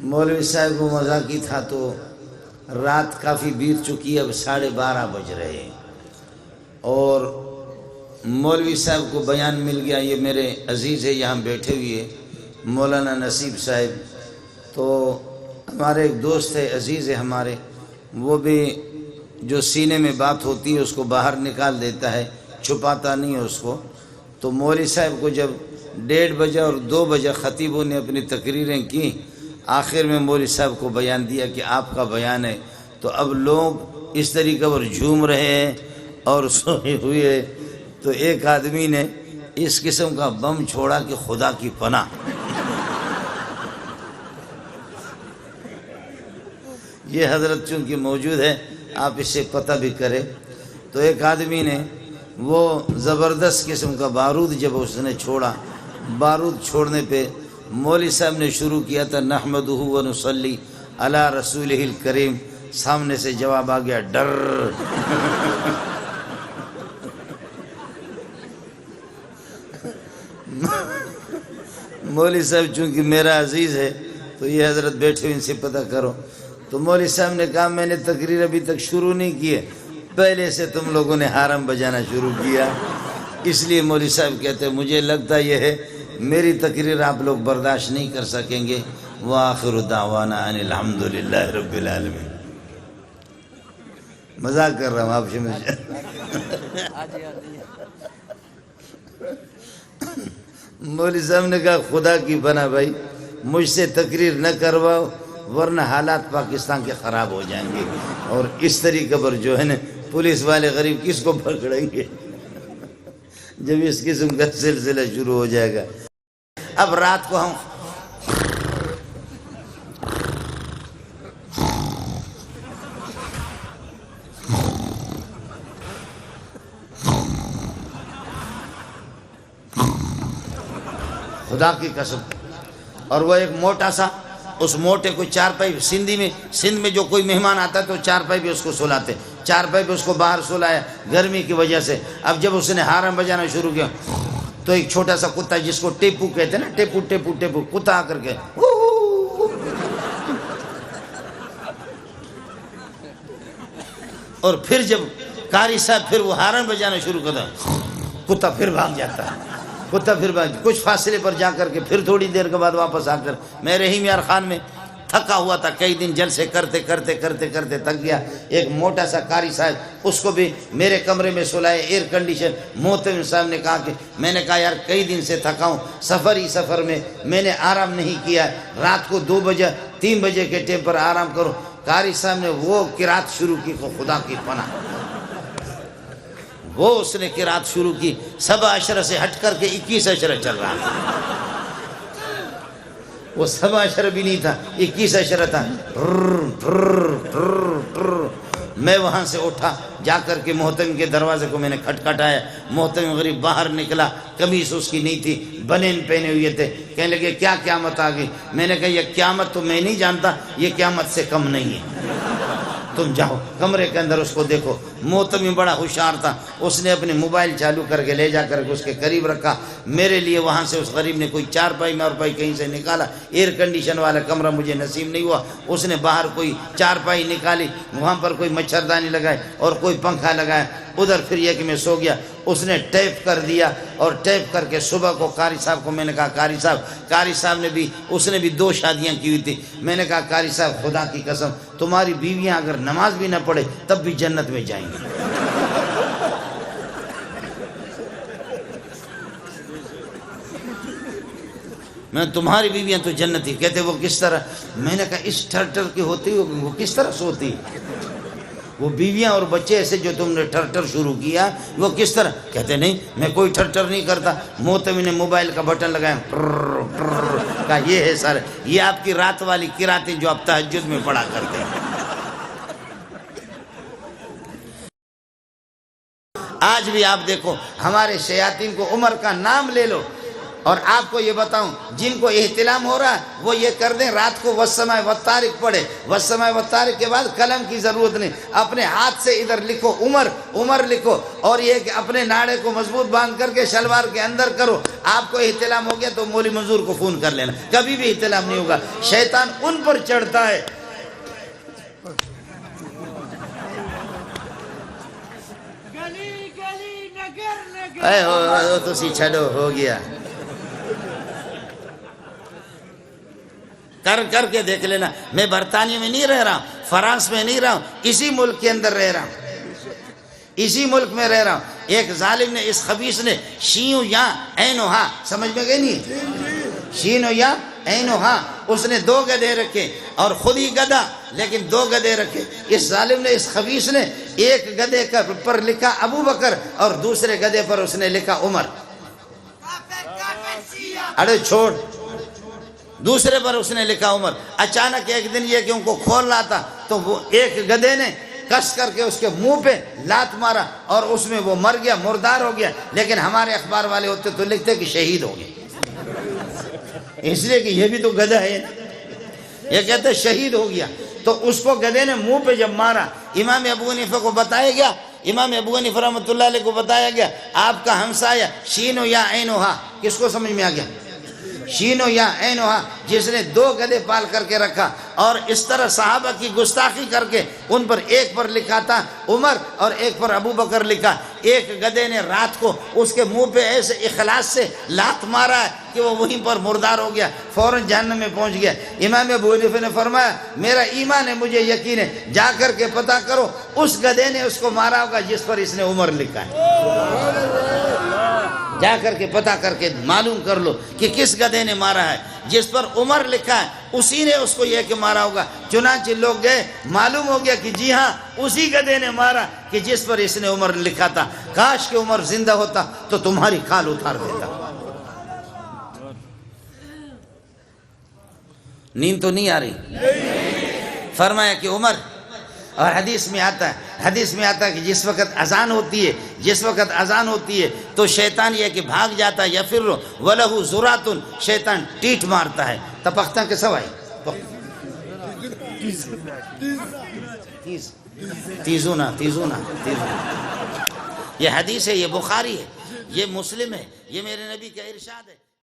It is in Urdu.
مولوی صاحب کو مذاقی تھا تو رات کافی بیت چکی، اب 12:30 بج رہے ہیں، اور مولوی صاحب کو بیان مل گیا۔ یہ میرے عزیز ہے، یہاں بیٹھے ہوئے مولانا نصیب صاحب، تو ہمارے ایک دوست ہے، عزیز ہے ہمارے، وہ بھی جو سینے میں بات ہوتی ہے اس کو باہر نکال دیتا ہے، چھپاتا نہیں ہے اس کو۔ تو مولوی صاحب کو جب 1:30 بجے اور 2 بجے خطیبوں نے اپنی تقریریں کی، آخر میں مولوی صاحب کو بیان دیا کہ آپ کا بیان ہے، تو اب لوگ اس طریقے پر جھوم رہے ہیں اور سوئے ہوئے۔ تو ایک آدمی نے اس قسم کا بم چھوڑا کہ خدا کی پناہ، یہ حضرت چونکہ موجود ہے آپ اس سے پتہ بھی کریں۔ تو ایک آدمی نے وہ زبردست قسم کا بارود جب اس نے چھوڑا، بارود چھوڑنے پہ مولوی صاحب نے شروع کیا تھا نحمدہ و نصلی علی رسولہ الکریم، سامنے سے جواب آ گیا ڈر۔ مولوی صاحب چونکہ میرا عزیز ہے تو یہ حضرت بیٹھے ان سے پتہ کرو۔ تو مولوی صاحب نے کہا میں نے تقریر ابھی تک شروع نہیں کی ہے، پہلے سے تم لوگوں نے حرم بجانا شروع کیا، اس لیے مولوی صاحب کہتے ہیں مجھے لگتا یہ ہے میری تقریر آپ لوگ برداشت نہیں کر سکیں گے۔ وآخر دعوانا ان الحمدللہ رب العالمین۔ مذاق کر رہا ہوں آپ سے، مولوی صاحب نے کہا خدا کی پناہ بھائی مجھ سے تقریر نہ کرواؤ ورنہ حالات پاکستان کے خراب ہو جائیں گے، اور اس طریقے پر جو ہے نا پولیس والے غریب کس کو پکڑیں گے جب اس قسم کا سلسلہ شروع ہو جائے گا۔ اب رات کو ہم خدا کی قسم، اور وہ ایک موٹا سا، اس موٹے کو چارپائی، سندھ میں جو کوئی مہمان آتا ہے تو چارپائی بھی اس کو سلاتے، چارپائی بھی اس کو باہر سلایا گرمی کی وجہ سے۔ اب جب اس نے حرم بجانا شروع کیا تو ایک چھوٹا سا کتا جس کو ٹیپو کہتے ہیں نا، ٹیپو ٹیپو ٹیپو کتا آ کر کے اور پھر جب قاری صاحب پھر وہ حرم بجانا شروع کرتا کتا پھر بھاگ جاتا ہے، کتا پھر کچھ فاصلے پر جا کر کے پھر تھوڑی دیر کے بعد واپس آ کر، میں رحیم یار خان میں تھکا ہوا تھا، کئی دن جلسے کرتے کرتے کرتے کرتے تھک گیا۔ ایک موٹا سا قاری صاحب، اس کو بھی میرے کمرے میں سلائے، ایئر کنڈیشن۔ محتمم صاحب نے کہا کہ میں نے کہا یار کئی دن سے تھکا ہوں، سفر میں میں نے آرام نہیں کیا، رات کو 2 بجے 3 بجے کے ٹائم پر آرام کرو۔ قاری صاحب نے وہ قرات شروع کی، خدا کی پناہ وہ اس نے قرات شروع کی، 7 اشرہ سے ہٹ کر کے 21 اشرہ چل رہا تھا، وہ 7 اشرہ بھی نہیں تھا، 21 اشرہ تھا۔ میں وہاں سے اٹھا، جا کر کے محتمم کے دروازے کو میں نے کھٹکھٹایا، محتمم غریب باہر نکلا، قمیص اس کی نہیں تھی، بنین پہنے ہوئے تھے، کہنے لگے کیا قیامت آ گئی؟ میں نے کہا یہ قیامت تو میں نہیں جانتا، یہ قیامت سے کم نہیں ہے، تم جاؤ کمرے کے اندر اس کو دیکھو۔ محتمم بڑا ہوشیار تھا، اس نے اپنے موبائل چالو کر کے لے جا کر کے اس کے قریب رکھا، میرے لیے وہاں سے اس غریب نے کوئی چارپائی مارپائی کہیں سے نکالا، ایئر کنڈیشن والا کمرہ مجھے نصیب نہیں ہوا، اس نے باہر کوئی چارپائی نکالی، وہاں پر کوئی مچھردانی لگائے اور کوئی پنکھا لگایا، ادھر پھر یہ کہ میں سو گیا۔ اس نے ٹیپ کر دیا، اور ٹیپ کر کے صبح کو قاری صاحب کو میں نے کہا قاری صاحب نے بھی، اس نے بھی 2 شادیاں کی ہوئی تھی، میں نے کہا قاری صاحب خدا کی قسم تمہاری بیویاں اگر نماز بھی نہ پڑھے تب بھی جنت میں جائیں گی۔ میں تمہاری بیویاں تو جنتی، کہتے وہ کس طرح؟ میں نے کہا اس ٹھر کی ہوتی وہ کس طرح سوتی؟ وہ بیویاں اور بچے ایسے جو تم نے ٹھر شروع کیا وہ کس طرح؟ کہتے نہیں میں کوئی ٹھر نہیں کرتا۔ محتمم نے موبائل کا بٹن لگایا، کہا یہ ہے سر، یہ آپ کی رات والی قراتیں جو آپ تہجد میں پڑھا کرتے ہیں۔ آج بھی آپ دیکھو ہمارے شیاطین کو، عمر کا نام لے لو، اور آپ کو یہ بتاؤں جن کو احتلام ہو رہا ہے وہ یہ کر دیں رات کو والسماء والطارق پڑھے، والسماء والطارق کے بعد قلم کی ضرورت نہیں، اپنے ہاتھ سے ادھر لکھو عمر عمر لکھو، اور یہ کہ اپنے ناڑے کو مضبوط باندھ کر کے شلوار کے اندر کرو۔ آپ کو احتلام ہو گیا تو مولوی منظور کو فون کر لینا، کبھی بھی احتلام نہیں ہوگا، شیطان ان پر چڑھتا ہے۔ اے تو سی چھڑو ہو گیا، کر کے دیکھ لینا۔ میں برطانیہ میں نہیں رہ رہا ہوں، فرانس میں نہیں رہا ہوں، اسی ملک کے اندر رہ رہا ہوں، اسی ملک میں رہ رہا ہوں۔ ایک ظالم نے، اس خبیث نے شینو یا اینو ہاں، سمجھ میں گئے نہیں؟ شینو یا اینو ہاں، اس نے 2 گدھے رکھے اور خود ہی گدھا لیکن 2 گدھے رکھے۔ اس ظالم نے، اس خبیث نے ایک گدھے پر لکھا ابو بکر اور دوسرے گدھے پر اس نے لکھا عمر۔ اڑے چھوڑ، دوسرے پر اس نے لکھا عمر۔ اچانک ایک دن یہ کہ ان کو کھول رہا تھا تو وہ ایک گدھے نے کس کر کے اس کے منہ پہ لات مارا اور اس میں وہ مر گیا، مردار ہو گیا، لیکن ہمارے اخبار والے ہوتے تو لکھتے کہ شہید ہو گئے، اس لیے کہ یہ بھی تو گدھا ہے، یہ کہتے شہید ہو گیا۔ تو اس کو گدھے نے منہ پہ جب مارا، امام ابو حنیفہ کو بتایا گیا، امام ابو حنیفہ رحمۃ اللہ علیہ کو بتایا گیا آپ کا ہمسایہ شینو یا اینو ہا، کس کو سمجھ میں آ گیا؟ شینو یا اینو ہا، جس نے 2 گدھے پال کر کے رکھا اور اس طرح صحابہ کی گستاخی کر کے ان پر ایک پر لکھا تھا عمر اور ایک پر ابو بکر لکھا۔ ایک گدھے نے رات کو اس کے منہ پہ ایسے اخلاص سے لات مارا ہے کہ وہ وہیں پر مردار ہو گیا، فوراً جہنم میں پہنچ گیا۔ امام ابو حنیفہ نے فرمایا میرا ایمان ہے، مجھے یقین ہے، جا کر کے پتہ کرو اس گدھے نے اس کو مارا ہوگا جس پر اس نے عمر لکھا ہے، جا کر کے پتہ کر کے معلوم کر لو کہ کس گدھے نے مارا ہے، جس پر عمر لکھا ہے اسی نے اس کو یہ کہ مارا ہوگا۔ چنانچہ لوگ گئے، معلوم ہو گیا کہ جی ہاں اسی گدھے نے مارا کہ جس پر اس نے عمر لکھا تھا۔ کاش کہ عمر زندہ ہوتا تو تمہاری کھال اتار دیتا۔ نیند تو نہیں آ رہی؟ فرمایا کہ عمر، اور حدیث میں آتا ہے کہ جس وقت اذان ہوتی ہے تو شیطان یہ کہ بھاگ جاتا ہے، یا پھر وَلَهُ زُرَاتٌ، شیطان ٹیٹ مارتا ہے، تپختہ کے سوائے تیزونا، یہ حدیث ہے، یہ بخاری ہے، یہ مسلم ہے، یہ میرے نبی کا ارشاد ہے۔